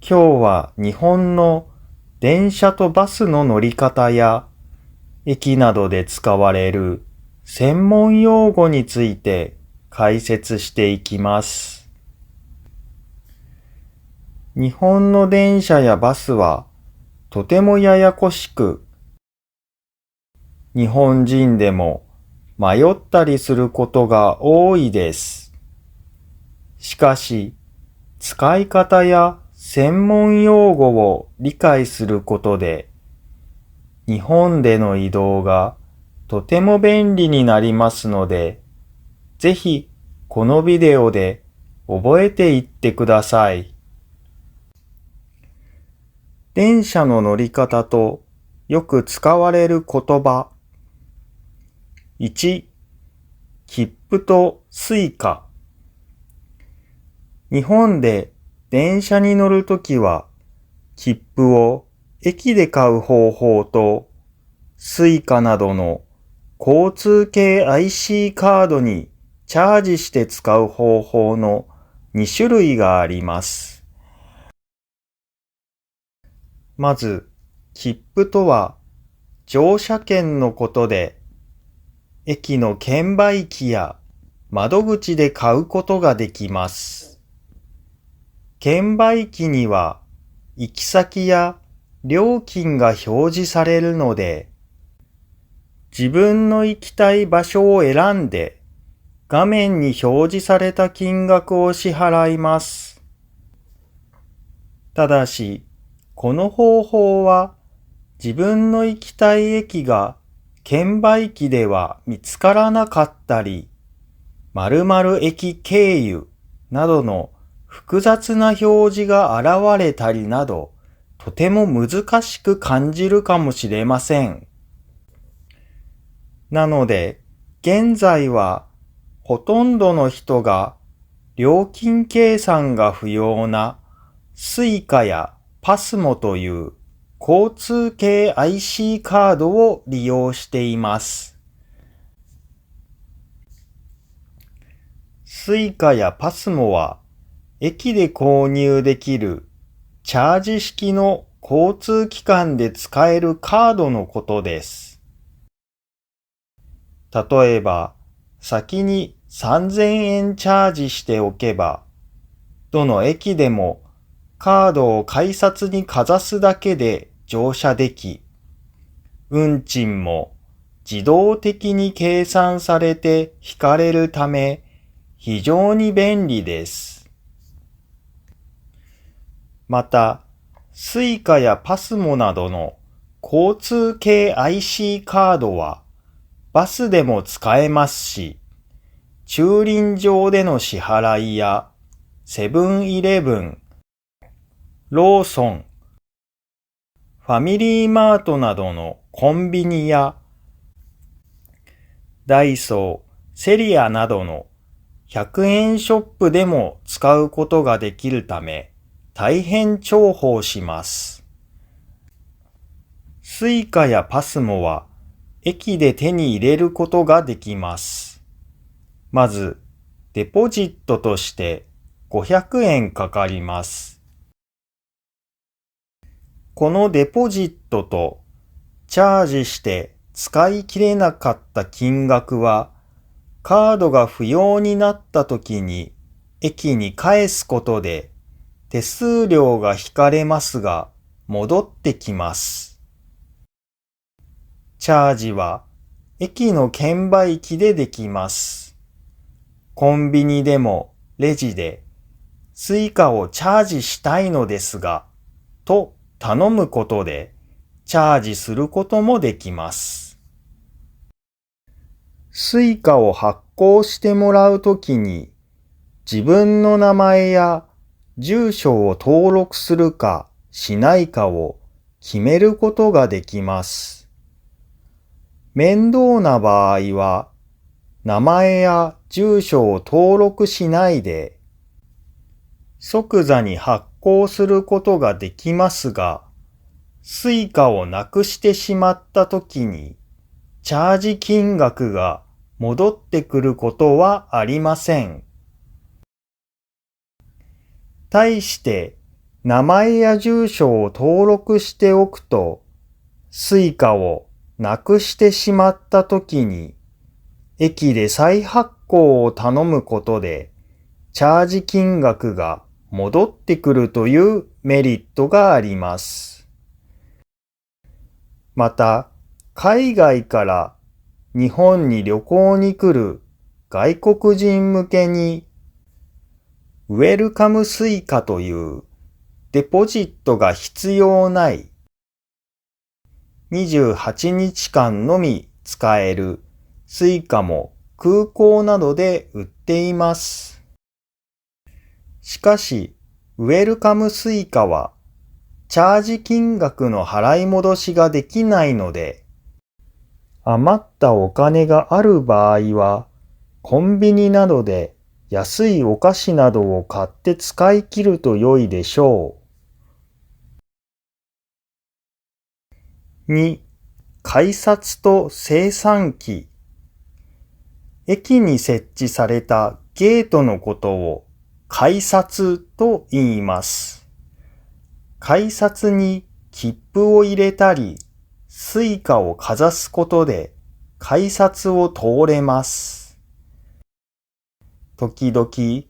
今日は日本の電車とバスの乗り方や駅などで使われる専門用語について解説していきます。日本の電車やバスはとてもややこしく、日本人でも迷ったりすることが多いです。しかし、使い方や専門用語を理解することで、日本での移動がとても便利になりますので、ぜひこのビデオで覚えていってください。電車の乗り方とよく使われる言葉。1、切符とスイカ。日本で電車に乗るときは、切符を駅で買う方法と、スイカなどの交通系 IC カードにチャージして使う方法の2種類があります。まず、切符とは乗車券のことで、駅の券売機や窓口で買うことができます。券売機には行き先や料金が表示されるので、自分の行きたい場所を選んで画面に表示された金額を支払います。ただし、この方法は自分の行きたい駅が券売機では見つからなかったり、〇〇駅経由などの複雑な表示が現れたりなど、とても難しく感じるかもしれません。なので、現在はほとんどの人が料金計算が不要なスイカやパスモという交通系 IC カードを利用しています。スイカやパスモは駅で購入できるチャージ式の交通機関で使えるカードのことです。例えば、先に3000円チャージしておけば、どの駅でもカードを改札にかざすだけで乗車でき、運賃も自動的に計算されて引かれるため、非常に便利です。また、スイカやパスモなどの交通系 IC カードはバスでも使えますし、駐輪場での支払いやセブンイレブン、ローソン、ファミリーマートなどのコンビニやダイソー、セリアなどの100円ショップでも使うことができるため大変重宝します。スイカやパスモは駅で手に入れることができます。まず、デポジットとして500円かかります。このデポジットとチャージして使い切れなかった金額はカードが不要になった時に駅に返すことで手数料が引かれますが戻ってきます。チャージは駅の券売機でできます。コンビニでもレジでスイカをチャージしたいのですがと頼むことでチャージすることもできます。スイカを発行してもらうときに自分の名前や住所を登録するかしないかを決めることができます。面倒な場合は名前や住所を登録しないで即座に発行することができますが、スイカをなくしてしまったときにチャージ金額が戻ってくることはありません。対して名前や住所を登録しておくと、スイカをなくしてしまったときに、駅で再発行を頼むことで、チャージ金額が戻ってくるというメリットがあります。また、海外から日本に旅行に来る外国人向けに、ウェルカムスイカというデポジットが必要ない28日間のみ使えるスイカも空港などで売っています。しかし、ウェルカムスイカはチャージ金額の払い戻しができないので、余ったお金がある場合は、コンビニなどで安いお菓子などを買って使い切ると良いでしょう。2、改札と精算機。駅に設置されたゲートのことを改札と言います。改札に切符を入れたり、スイカをかざすことで改札を通れます。時々、チ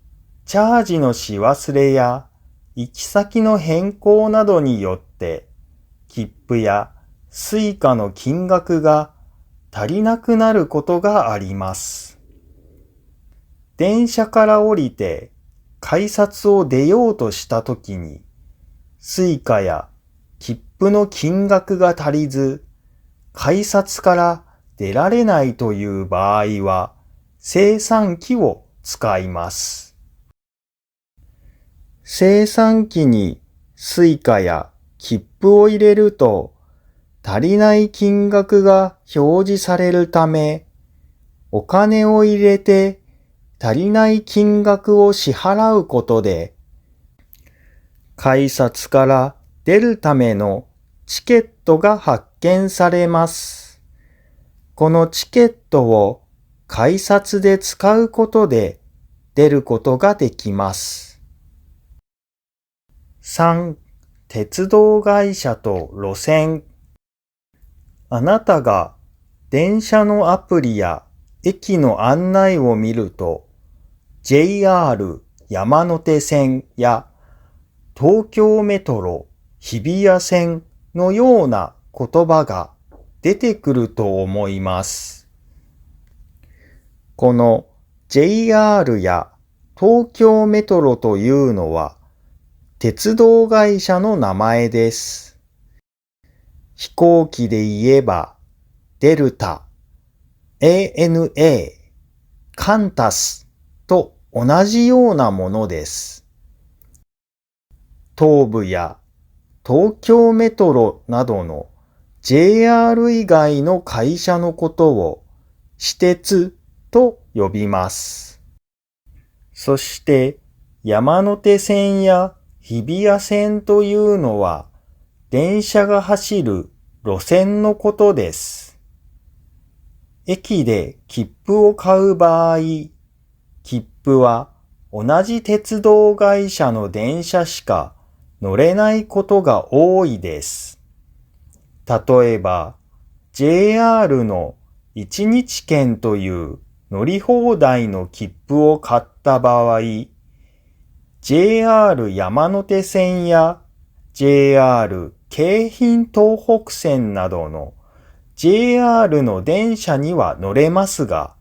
ャージのし忘れや行き先の変更などによって、切符やスイカの金額が足りなくなることがあります。電車から降りて改札を出ようとしたときに、スイカや切符の金額が足りず、改札から出られないという場合は、精算機を使います。精算機にスイカや切符を入れると、足りない金額が表示されるため、お金を入れて足りない金額を支払うことで、改札から出るためのチケットが発券されます。このチケットを改札で使うことで出ることができます。3、鉄道会社と路線。あなたが電車のアプリや駅の案内を見ると、JR 山手線や東京メトロ日比谷線のような言葉が出てくると思います。この JR や東京メトロというのは鉄道会社の名前です。飛行機で言えばデルタ、ANA、カンタスと同じようなものです。東武や東京メトロなどの JR 以外の会社のことを私鉄と呼びます。そして山手線や日比谷線というのは電車が走る路線のことです。駅で切符を買う場合、切符は同じ鉄道会社の電車しか乗れないことが多いです。例えば、JR の1日券という乗り放題の切符を買った場合、JR 山手線や JR 京浜東北線などの JR の電車には乗れますが、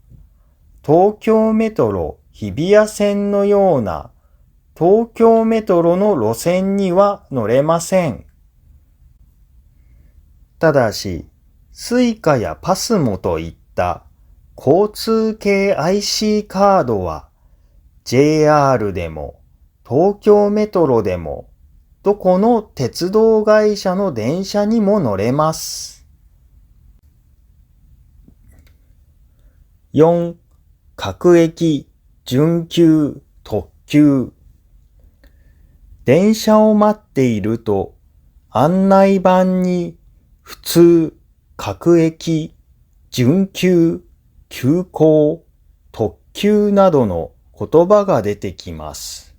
東京メトロ日比谷線のような東京メトロの路線には乗れません。ただし、スイカやパスモといった交通系 IC カードは JR でも東京メトロでもどこの鉄道会社の電車にも乗れます。4、各駅、準急、特急。電車を待っていると案内板に普通、各駅、準急、急行、特急などの言葉が出てきます。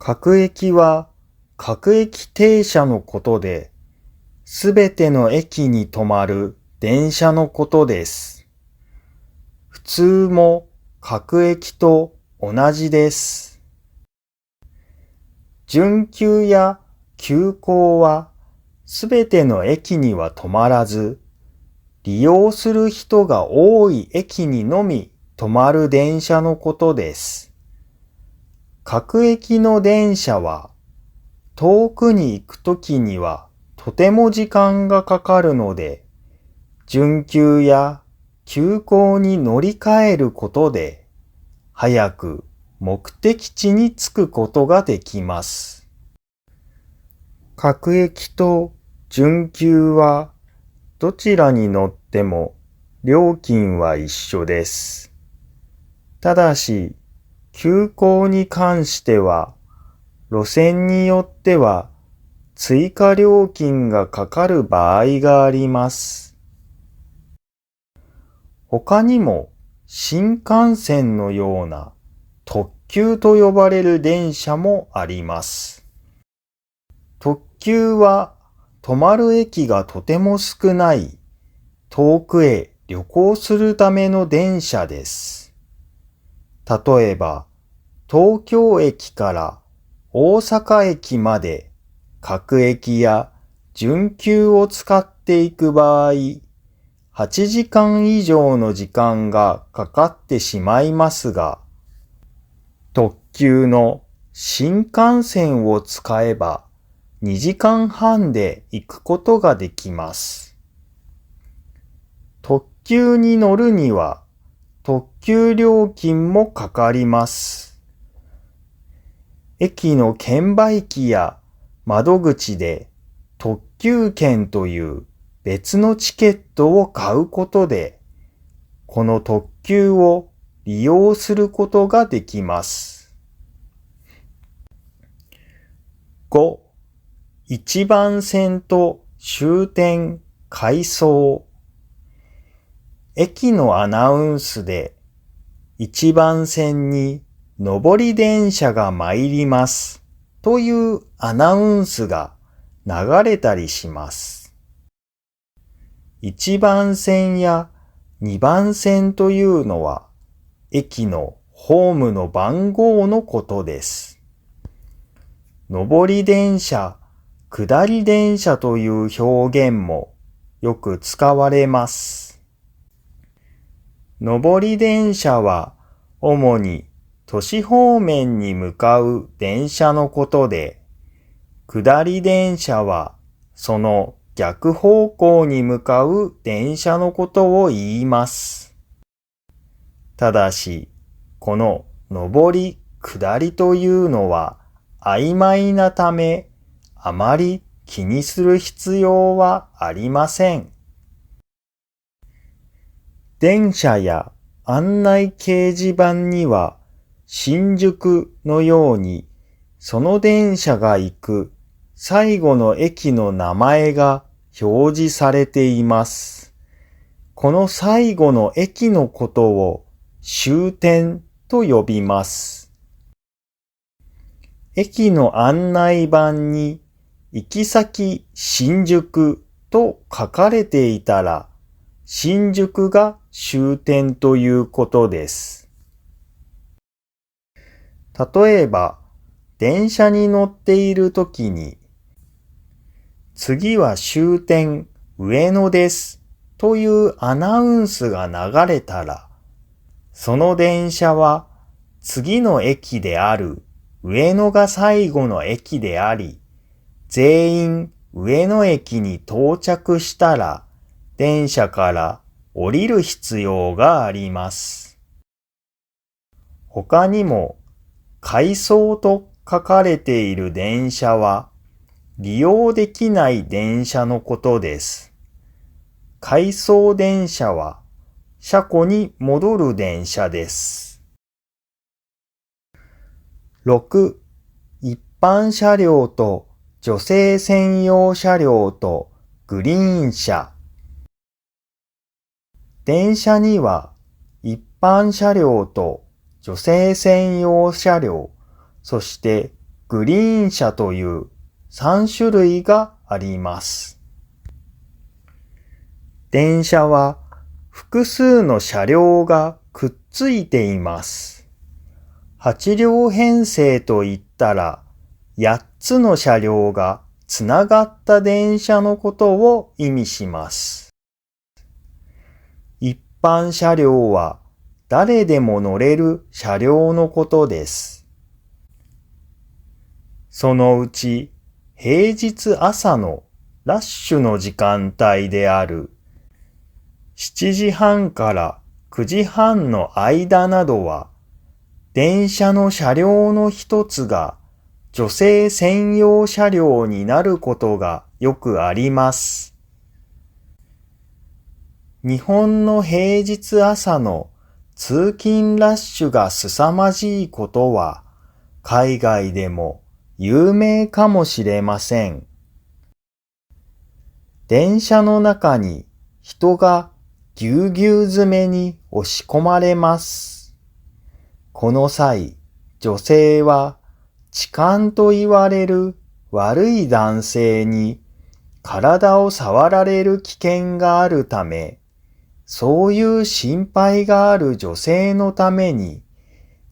各駅は各駅停車のことで、すべての駅に止まる電車のことです。普通も各駅と同じです。準急や急行はすべての駅には止まらず、利用する人が多い駅にのみ止まる電車のことです。各駅の電車は遠くに行くときにはとても時間がかかるので、準急や急行に乗り換えることで、早く目的地に着くことができます。各駅と準急はどちらに乗っても料金は一緒です。ただし、急行に関しては、路線によっては追加料金がかかる場合があります。他にも新幹線のような特急と呼ばれる電車もあります。特急は止まる駅がとても少ない遠くへ旅行するための電車です。例えば、東京駅から大阪駅まで各駅や準急を使っていく場合、8時間以上の時間がかかってしまいますが、特急の新幹線を使えば2時間半で行くことができます。特急に乗るには特急料金もかかります。駅の券売機や窓口で特急券という別のチケットを買うことで、この特急を利用することができます。5、一番線と終点、回送。駅のアナウンスで一番線に上り電車が参りますというアナウンスが流れたりします。一番線や二番線というのは駅のホームの番号のことです。上り電車、下り電車という表現もよく使われます。上り電車は主に都市方面に向かう電車のことで、下り電車はその逆方向に向かう電車のことを言います。ただし、この上り下りというのは曖昧なため、あまり気にする必要はありません。電車や案内掲示板には新宿のようにその電車が行く最後の駅の名前が表示されています。この最後の駅のことを終点と呼びます。駅の案内板に行き先新宿と書かれていたら、新宿が終点ということです。例えば、電車に乗っているときに、次は終点上野ですというアナウンスが流れたら、その電車は次の駅である上野が最後の駅であり、全員上野駅に到着したら、電車から降りる必要があります。他にも、回送と書かれている電車は、利用できない電車のことです。回送電車は、車庫に戻る電車です。6、一般車両と女性専用車両とグリーン車。電車には一般車両と女性専用車両、そしてグリーン車という3種類があります。電車は複数の車両がくっついています。8両編成といったら8つの車両がつながった電車のことを意味します。一般車両は誰でも乗れる車両のことです。そのうち平日朝のラッシュの時間帯である7時半から9時半の間などは電車の車両の一つが女性専用車両になることがよくあります。日本の平日朝の通勤ラッシュが凄まじいことは海外でも有名かもしれません。電車の中に人がぎゅうぎゅう詰めに押し込まれます。この際、女性は痴漢と言われる悪い男性に体を触られる危険があるため、そういう心配がある女性のために、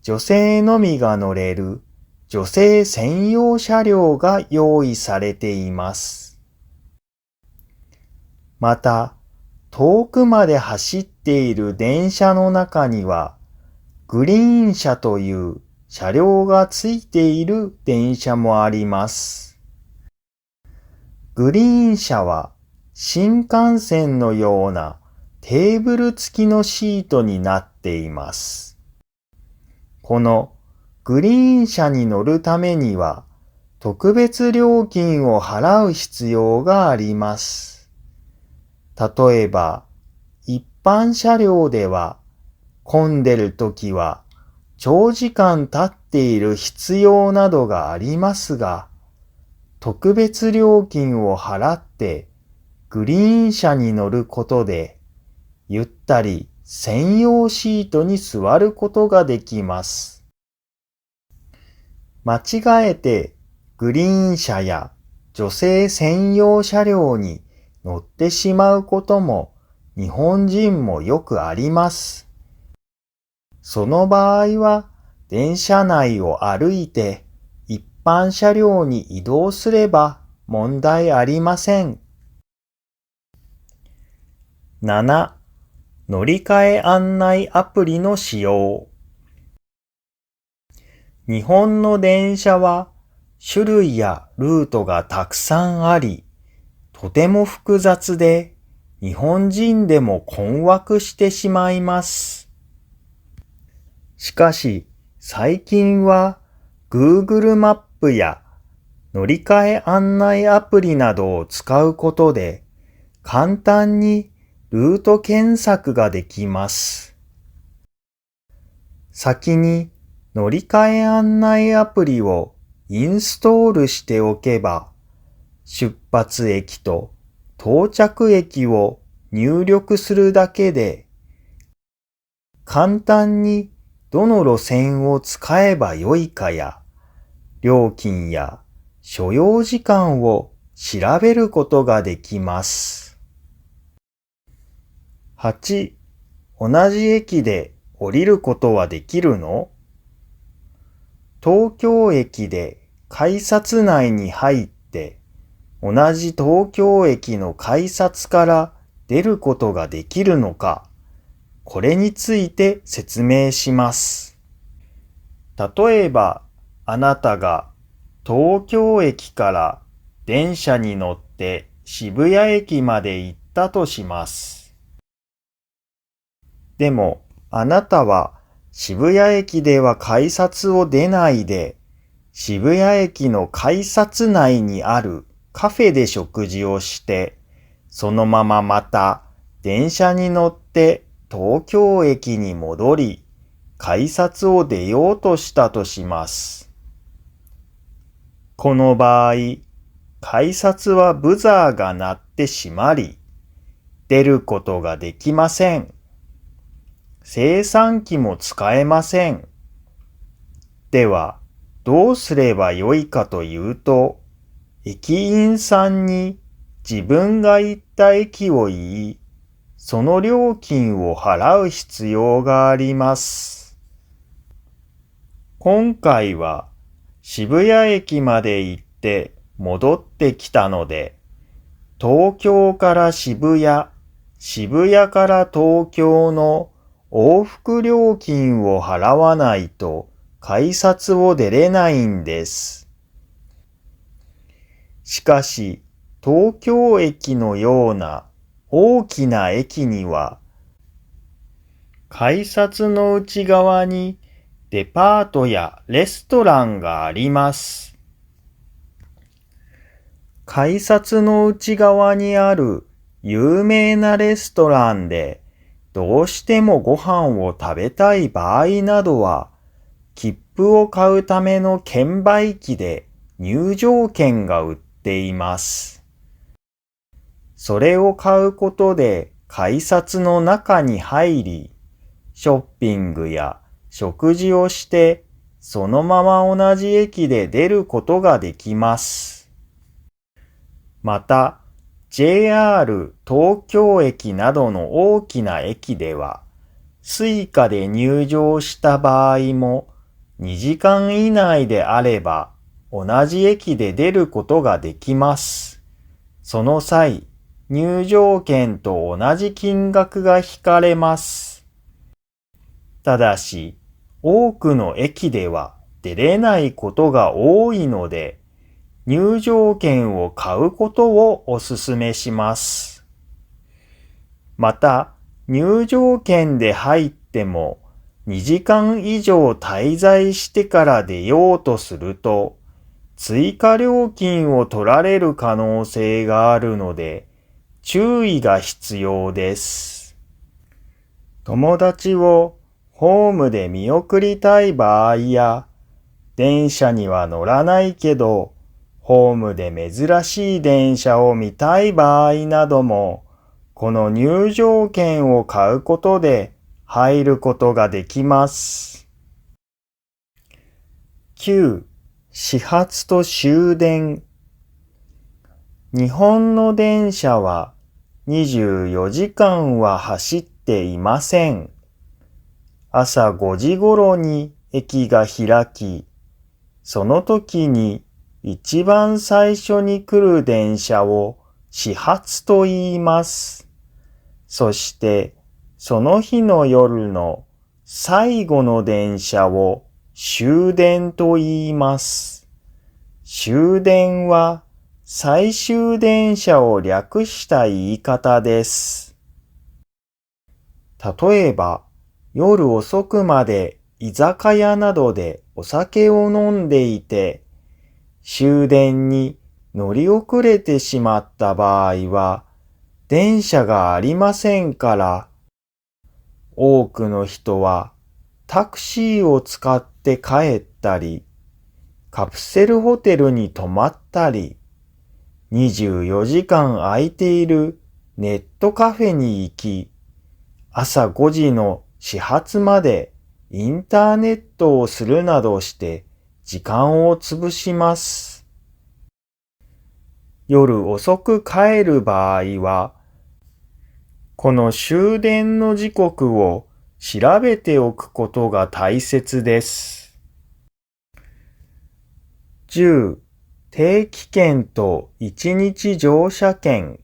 女性のみが乗れる女性専用車両が用意されています。また、遠くまで走っている電車の中には、グリーン車という車両がついている電車もあります。グリーン車は新幹線のようなテーブル付きのシートになっています。このグリーン車に乗るためには特別料金を払う必要があります。例えば、一般車両では混んでるときは長時間立っている必要などがありますが、特別料金を払ってグリーン車に乗ることで、ゆったり専用シートに座ることができます。間違えてグリーン車や女性専用車両に乗ってしまうことも日本人もよくあります。その場合は電車内を歩いて一般車両に移動すれば問題ありません。7. 乗り換え案内アプリの使用。日本の電車は種類やルートがたくさんあり、とても複雑で日本人でも困惑してしまいます。しかし最近は Google マップや乗り換え案内アプリなどを使うことで簡単にルート検索ができます。先に乗り換え案内アプリをインストールしておけば、出発駅と到着駅を入力するだけで、簡単にどの路線を使えばよいかや、料金や所要時間を調べることができます。8. 同じ駅で降りることはできるの？東京駅で改札内に入って同じ東京駅の改札から出ることができるのか、これについて説明します。例えば、あなたが東京駅から電車に乗って渋谷駅まで行ったとします。でも、あなたは渋谷駅では改札を出ないで、渋谷駅の改札内にあるカフェで食事をして、そのまままた電車に乗って東京駅に戻り、改札を出ようとしたとします。この場合、改札はブザーが鳴って閉まり、出ることができません。精算機も使えません。では、どうすればよいかというと、駅員さんに自分が行った駅を言い、その料金を払う必要があります。今回は渋谷駅まで行って戻ってきたので、東京から渋谷、渋谷から東京の往復料金を払わないと改札を出れないんです。しかし、東京駅のような大きな駅には、改札の内側にデパートやレストランがあります。改札の内側にある有名なレストランでどうしてもご飯を食べたい場合などは、切符を買うための券売機で入場券が売っています。それを買うことで改札の中に入り、ショッピングや食事をして、そのまま同じ駅で出ることができます。また、JR 東京駅などの大きな駅では、Suica で入場した場合も、2時間以内であれば、同じ駅で出ることができます。その際、入場券と同じ金額が引かれます。ただし、多くの駅では出れないことが多いので、入場券を買うことをお勧めします。また、入場券で入っても2時間以上滞在してから出ようとすると、追加料金を取られる可能性があるので、注意が必要です。友達をホームで見送りたい場合や、電車には乗らないけど、ホームで珍しい電車を見たい場合なども、この入場券を買うことで入ることができます。9. 始発と終電。日本の電車は24時間は走っていません。朝5時頃に駅が開き、その時に一番最初に来る電車を始発と言います。そして、その日の夜の最後の電車を終電と言います。終電は最終電車を略した言い方です。例えば、夜遅くまで居酒屋などでお酒を飲んでいて、終電に乗り遅れてしまった場合は、電車がありませんから、多くの人はタクシーを使って帰ったり、カプセルホテルに泊まったり、24時間空いているネットカフェに行き、朝5時の始発までインターネットをするなどして時間を潰します。夜遅く帰る場合は、この終電の時刻を調べておくことが大切です。10. 定期券と1日乗車券。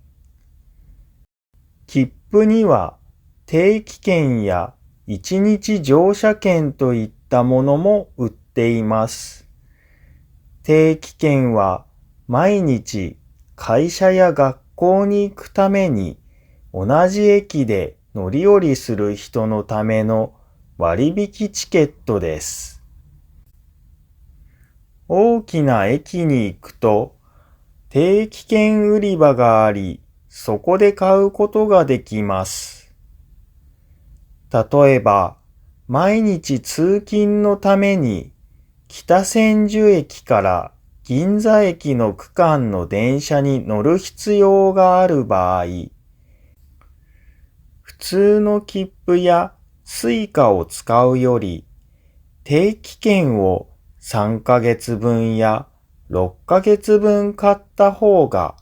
切符には定期券や1日乗車券といったものも売っています。定期券は毎日会社や学校に行くために同じ駅で乗り降りする人のための割引チケットです。大きな駅に行くと定期券売り場があり、そこで買うことができます。例えば、毎日通勤のために北千住駅から銀座駅の区間の電車に乗る必要がある場合、普通の切符やSuicaを使うより、定期券を3ヶ月分や6ヶ月分買った方が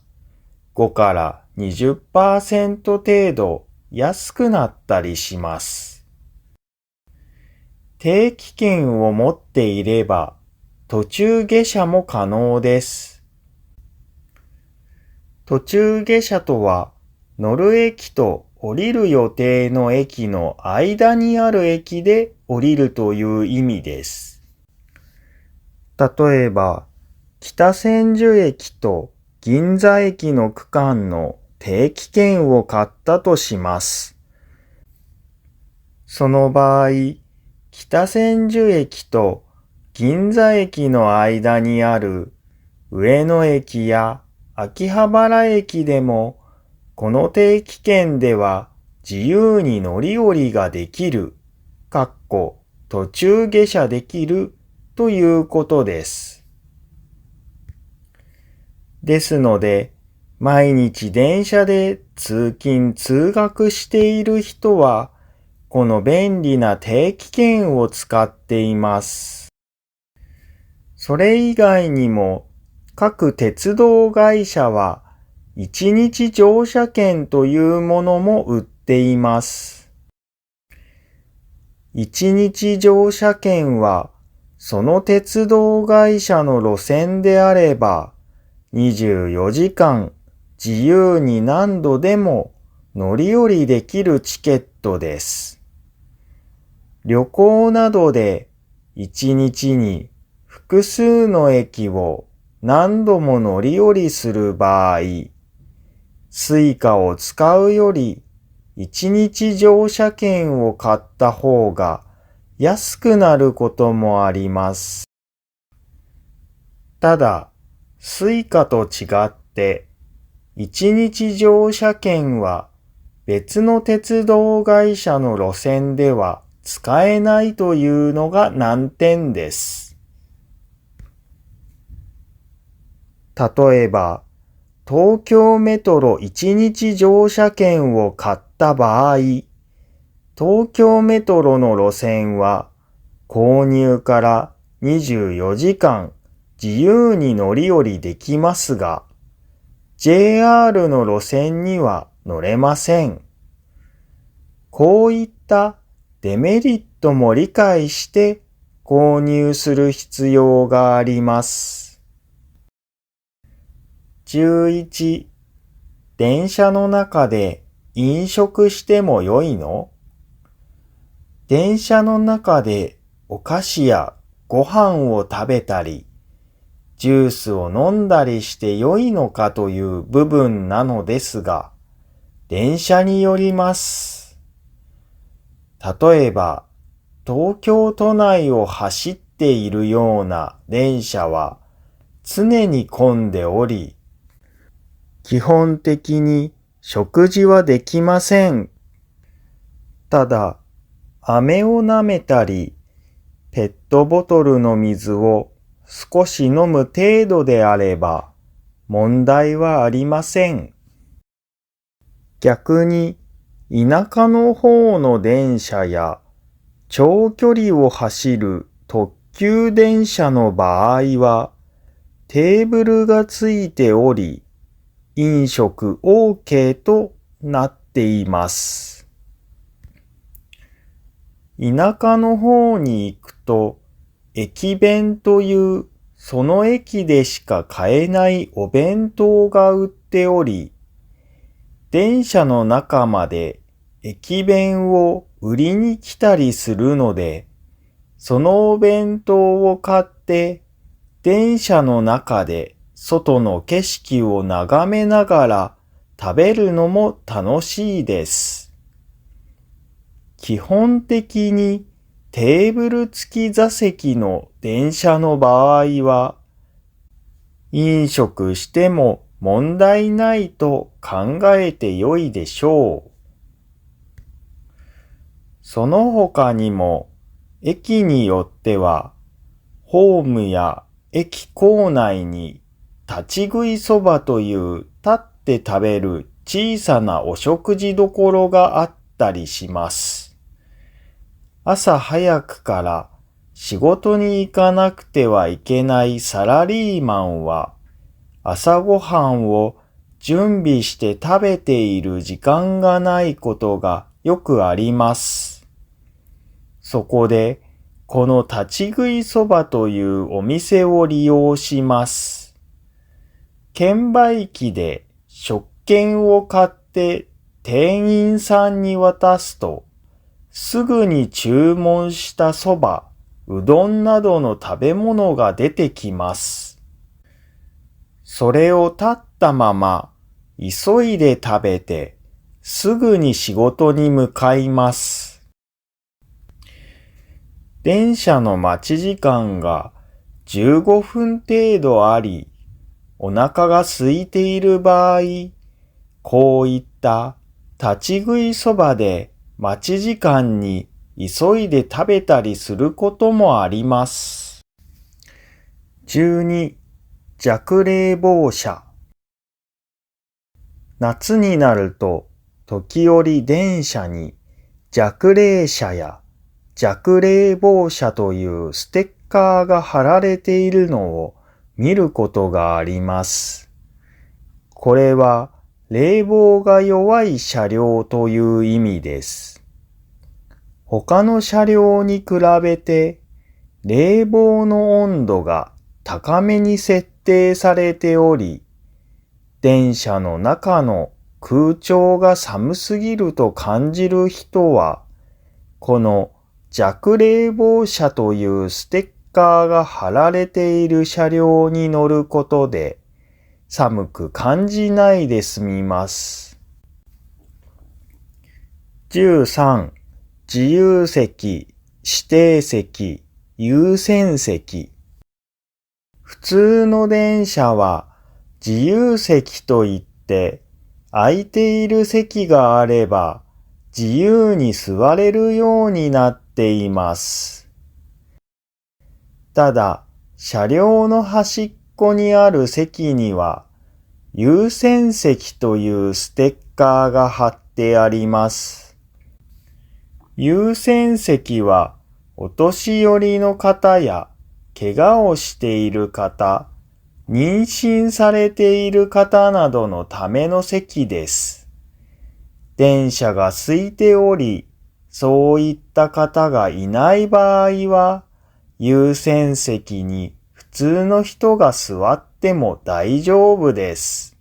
5から20% 程度安くなったりします。定期券を持っていれば途中下車も可能です。途中下車とは乗る駅と降りる予定の駅の間にある駅で降りるという意味です。例えば、北千住駅と銀座駅の区間の定期券を買ったとします。その場合、北千住駅と銀座駅の間にある上野駅や秋葉原駅でも、この定期券では自由に乗り降りができる、途中下車できるということです。ですので、毎日電車で通勤通学している人は、この便利な定期券を使っています。それ以外にも、各鉄道会社は、1日乗車券というものも売っています。1日乗車券は、その鉄道会社の路線であれば、24時間自由に何度でも乗り降りできるチケットです。旅行などで1日に複数の駅を何度も乗り降りする場合、スイカを使うより1日乗車券を買った方が安くなることもあります。ただ、スイカと違って1日乗車券は別の鉄道会社の路線では使えないというのが難点です。例えば、東京メトロ1日乗車券を買った場合、東京メトロの路線は購入から24時間自由に乗り降りできますが、JR の路線には乗れません。こういったデメリットも理解して購入する必要があります。11、電車の中で飲食しても良いの？電車の中でお菓子やご飯を食べたり、ジュースを飲んだりして良いのかという部分なのですが、電車によります。例えば、東京都内を走っているような電車は常に混んでおり、基本的に食事はできません。ただ、飴を舐めたり、ペットボトルの水を少し飲む程度であれば問題はありません。逆に、田舎の方の電車や長距離を走る特急電車の場合は、テーブルがついており、飲食 OK となっています。田舎の方に行くと、駅弁というその駅でしか買えないお弁当が売っており、電車の中まで駅弁を売りに来たりするので、そのお弁当を買って電車の中で外の景色を眺めながら食べるのも楽しいです。基本的にテーブル付き座席の電車の場合は、飲食しても問題ないと考えてよいでしょう。その他にも、駅によっては、ホームや駅構内に立ち食いそばという立って食べる小さなお食事処があったりします。朝早くから仕事に行かなくてはいけないサラリーマンは、朝ごはんを準備して食べている時間がないことがよくあります。そこで、この立ち食いそばというお店を利用します。券売機で食券を買って店員さんに渡すと、すぐに注文したそば、うどんなどの食べ物が出てきます。それを立ったまま、急いで食べて、すぐに仕事に向かいます。電車の待ち時間が15分程度あり、お腹が空いている場合、こういった立ち食いそばで待ち時間に急いで食べたりすることもあります。12、弱冷房車。夏になると、時折電車に弱冷車や弱冷房車というステッカーが貼られているのを見ることがあります。これは冷房が弱い車両という意味です。他の車両に比べて冷房の温度が高めに設定されており、電車の中の空調が寒すぎると感じる人は、この弱冷房車というステッカーが貼られている車両に乗ることで寒く感じないで済みます。13、自由席、指定席、優先席。普通の電車は自由席といって空いている席があれば自由に座れるようになっています。ただ、車両の端っこにある席には、優先席というステッカーが貼ってあります。優先席は、お年寄りの方や、怪我をしている方、妊娠されている方などのための席です。電車が空いており、そういった方がいない場合は、優先席に普通の人が座っても大丈夫です。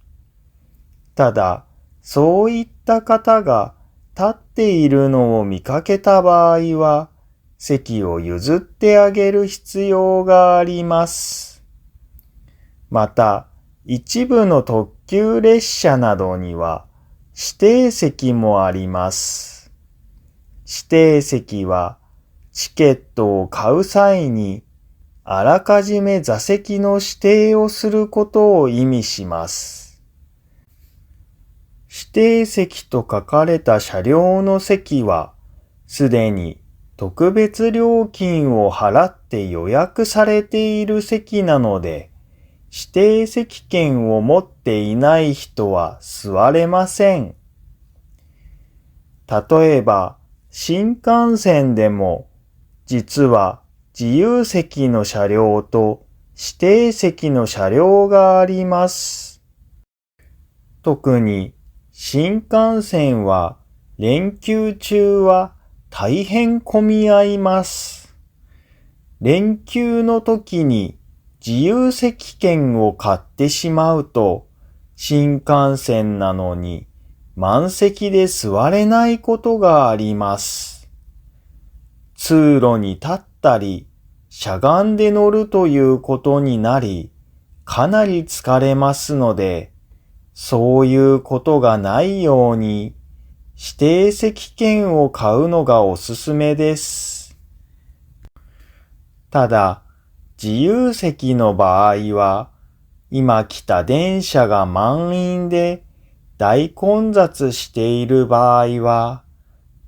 ただ、そういった方が立っているのを見かけた場合は、席を譲ってあげる必要があります。また、一部の特急列車などには指定席もあります。指定席はチケットを買う際にあらかじめ座席の指定をすることを意味します。指定席と書かれた車両の席はすでに特別料金を払って予約されている席なので、指定席券を持っていない人は座れません。例えば、新幹線でも、実は自由席の車両と指定席の車両があります。特に新幹線は連休中は大変混み合います。連休の時に自由席券を買ってしまうと、新幹線なのに満席で座れないことがあります。通路に立ったり、しゃがんで乗るということになり、かなり疲れますので、そういうことがないように、指定席券を買うのがおすすめです。ただ、自由席の場合は、今来た電車が満員で大混雑している場合は、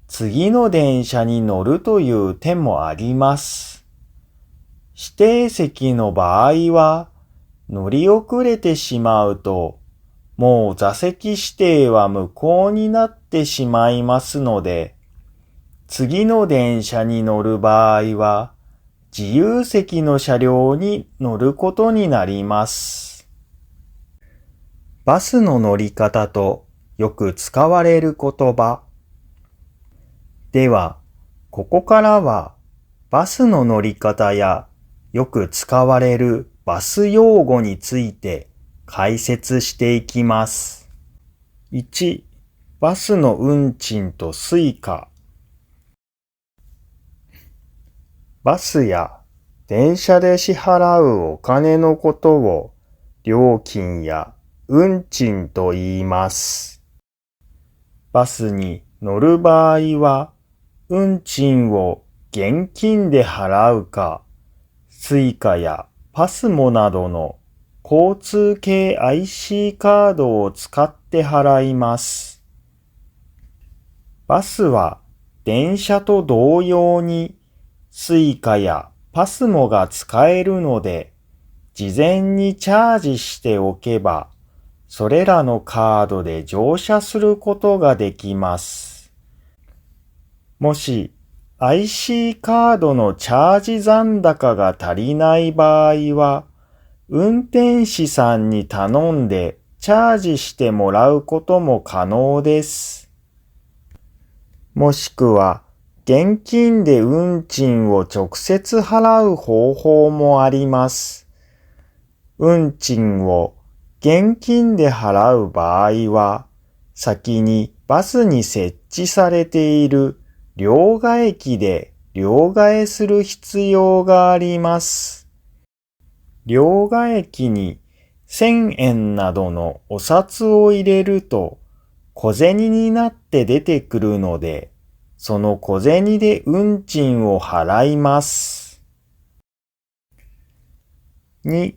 次の電車に乗るという手もあります。指定席の場合は、乗り遅れてしまうと、もう座席指定は無効になってしまいますので、次の電車に乗る場合は、自由席の車両に乗ることになります。バスの乗り方とよく使われる言葉。では、ここからはバスの乗り方やよく使われるバス用語について解説していきます。1、バスの運賃とスイカ。バスや電車で支払うお金のことを料金や運賃と言います。バスに乗る場合は、運賃を現金で払うか、スイカやパスモなどの交通系 IC カードを使って払います。バスは電車と同様にスイカやパスモが使えるので、事前にチャージしておけば、それらのカードで乗車することができます。もし IC カードのチャージ残高が足りない場合は、運転士さんに頼んでチャージしてもらうことも可能です。もしくは、現金で運賃を直接払う方法もあります。運賃を現金で払う場合は、先にバスに設置されている両替機で両替する必要があります。両替機に1000円などのお札を入れると小銭になって出てくるので、その小銭で運賃を払います。2、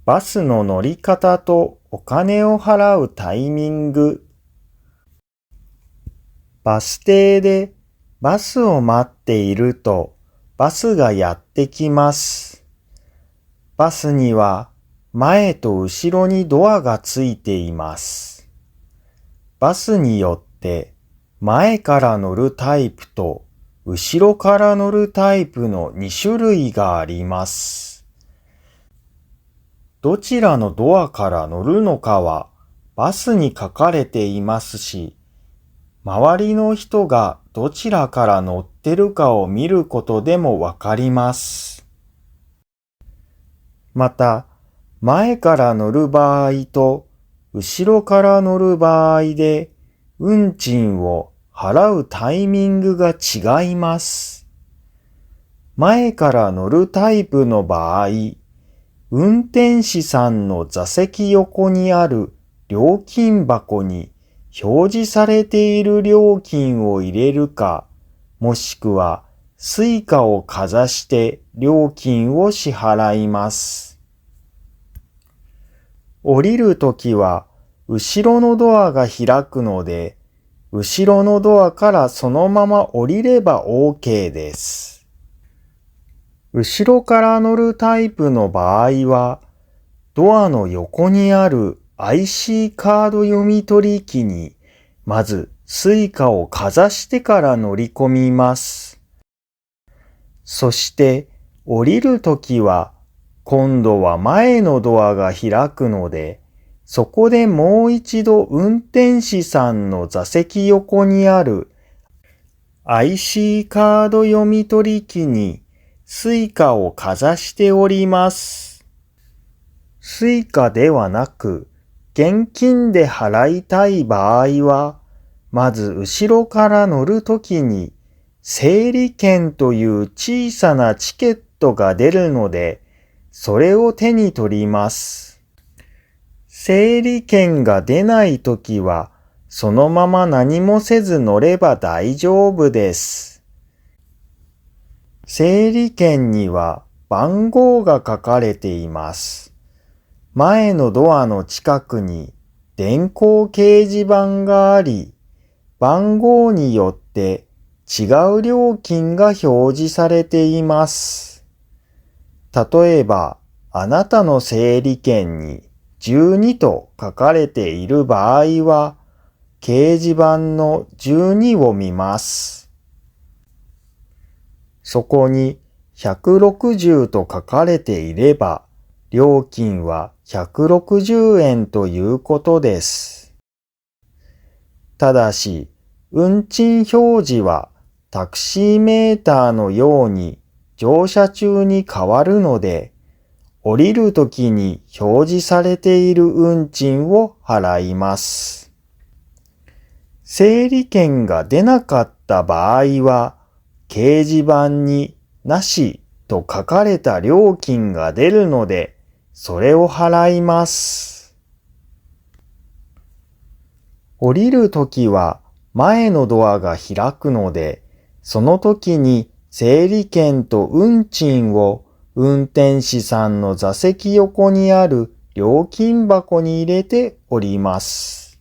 バスの乗り方とお金を払うタイミング。バス停でバスを待っているとバスがやってきます。バスには前と後ろにドアがついています。バスによって前から乗るタイプと後ろから乗るタイプの2種類があります。どちらのドアから乗るのかはバスに書かれていますし、周りの人がどちらから乗ってるかを見ることでもわかります。また、前から乗る場合と後ろから乗る場合で運賃を払うタイミングが違います。前から乗るタイプの場合、運転士さんの座席横にある料金箱に表示されている料金を入れるか、もしくはスイカをかざして料金を支払います。降りるときは後ろのドアが開くので、後ろのドアからそのまま降りれば OK です。後ろから乗るタイプの場合は、ドアの横にある IC カード読み取り機に、まずスイカをかざしてから乗り込みます。そして降りるときは、今度は前のドアが開くので、そこでもう一度運転士さんの座席横にある IC カード読み取り機にスイカをかざしております。スイカではなく現金で払いたい場合は、まず後ろから乗るときに整理券という小さなチケットが出るので、それを手に取ります。整理券が出ないときは、そのまま何もせず乗れば大丈夫です。整理券には番号が書かれています。前のドアの近くに電光掲示板があり、番号によって違う料金が表示されています。例えば、あなたの整理券に12と書かれている場合は、掲示板の12を見ます。そこに160と書かれていれば、料金は160円ということです。ただし、運賃表示はタクシーメーターのように乗車中に変わるので、降りるときに表示されている運賃を払います。整理券が出なかった場合は、掲示板になしと書かれた料金が出るので、それを払います。降りるときは前のドアが開くので、その時に整理券と運賃を運転士さんの座席横にある料金箱に入れて降ります。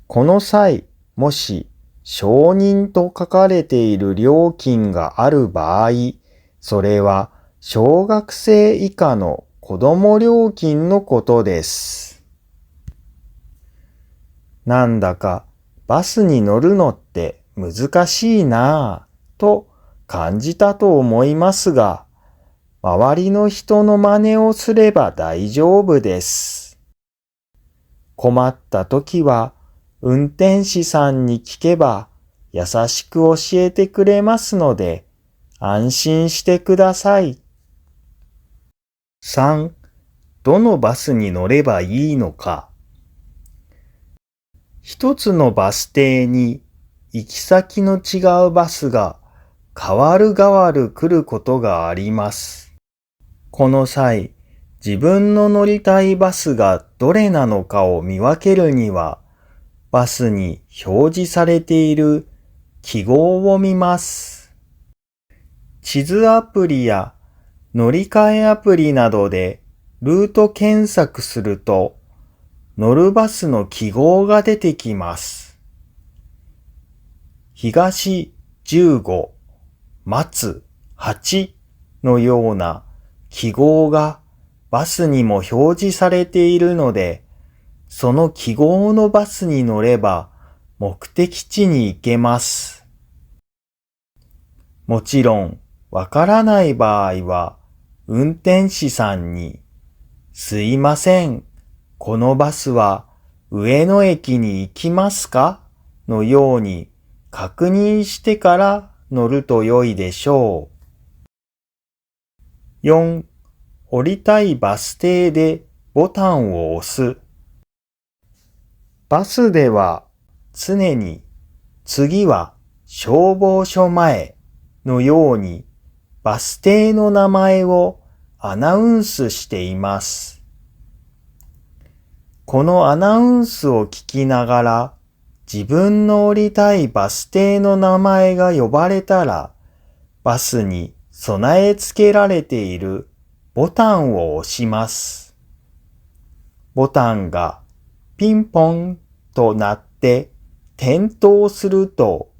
この際、もし承認と書かれている料金がある場合、それは小学生以下の子供料金のことです。なんだかバスに乗るのって難しいなぁと感じたと思いますが、周りの人の真似をすれば大丈夫です。困った時は運転士さんに聞けば優しく教えてくれますので安心してください。3. どのバスに乗ればいいのか。一つのバス停に行き先の違うバスが代わる来ることがあります。この際、自分の乗りたいバスがどれなのかを見分けるには、バスに表示されている記号を見ます。地図アプリや乗り換えアプリなどでルート検索すると、乗るバスの記号が出てきます。東15、松8のような記号がバスにも表示されているので、その記号のバスに乗れば目的地に行けます。もちろん、わからない場合は、運転士さんに、すいません、このバスは上野駅に行きますか？のように確認してから乗ると良いでしょう。4. 降りたいバス停でボタンを押す。バスでは常に次は消防署前のようにバス停の名前をアナウンスしています。このアナウンスを聞きながら自分の降りたいバス停の名前が呼ばれたらバスに備え付けられているボタンを押します。ボタンがピンポンと鳴って点灯すると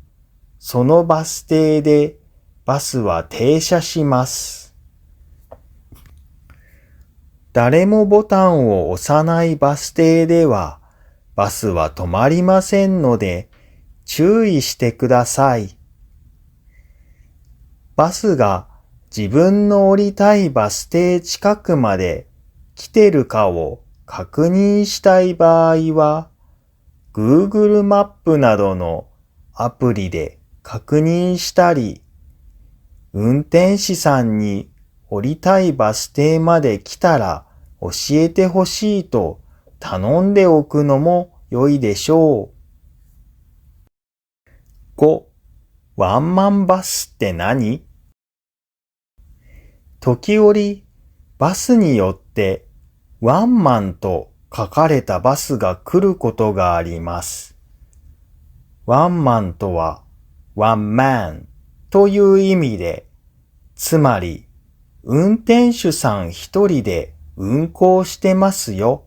そのバス停でバスは停車します。誰もボタンを押さないバス停では、バスは止まりませんので、注意してください。バスが自分の降りたいバス停近くまで来てるかを確認したい場合は、Google マップなどのアプリで確認したり、運転士さんに降りたいバス停まで来たら教えてほしいと頼んでおくのも良いでしょう。5. ワンマンバスって何？時折バスによってワンマンと書かれたバスが来ることがあります。ワンマンとはワンマンという意味で、つまり運転手さん一人で運行してますよ。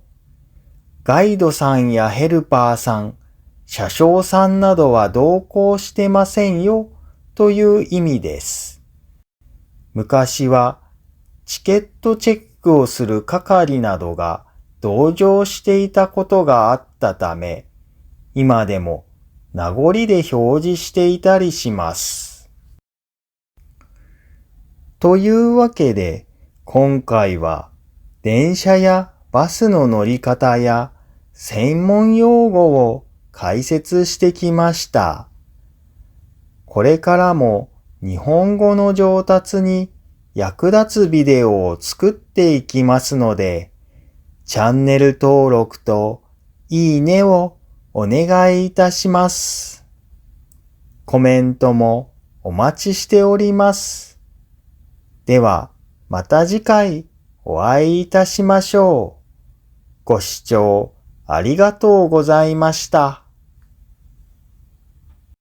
ガイドさんやヘルパーさん、車掌さんなどは同行してませんよという意味です。昔はチケットチェックをする係などが同乗していたことがあったため、今でも名残で表示していたりします。というわけで、今回は電車やバスの乗り方や専門用語を解説してきました。これからも日本語の上達に役立つビデオを作っていきますので、チャンネル登録といいねをお願いいたします。コメントもお待ちしております。では、また次回お会いいたしましょう。ご視聴ありがとうございました。